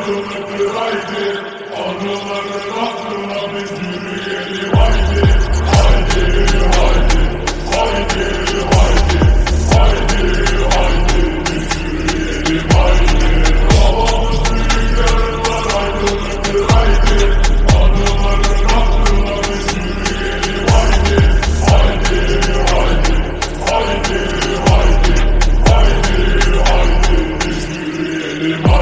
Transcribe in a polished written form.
aydınlıktır haydi. Anıların hatırına biz yürüyelim haydi. Haydi haydi, haydi haydi, haydi haydi, biz yürüyelim haydi. Havamız büyükler var aydınlıktır haydi. Anıların hatırına biz yürüyelim haydi. Haydi haydi, haydi haydi, haydi haydi, biz yürüyelim haydi.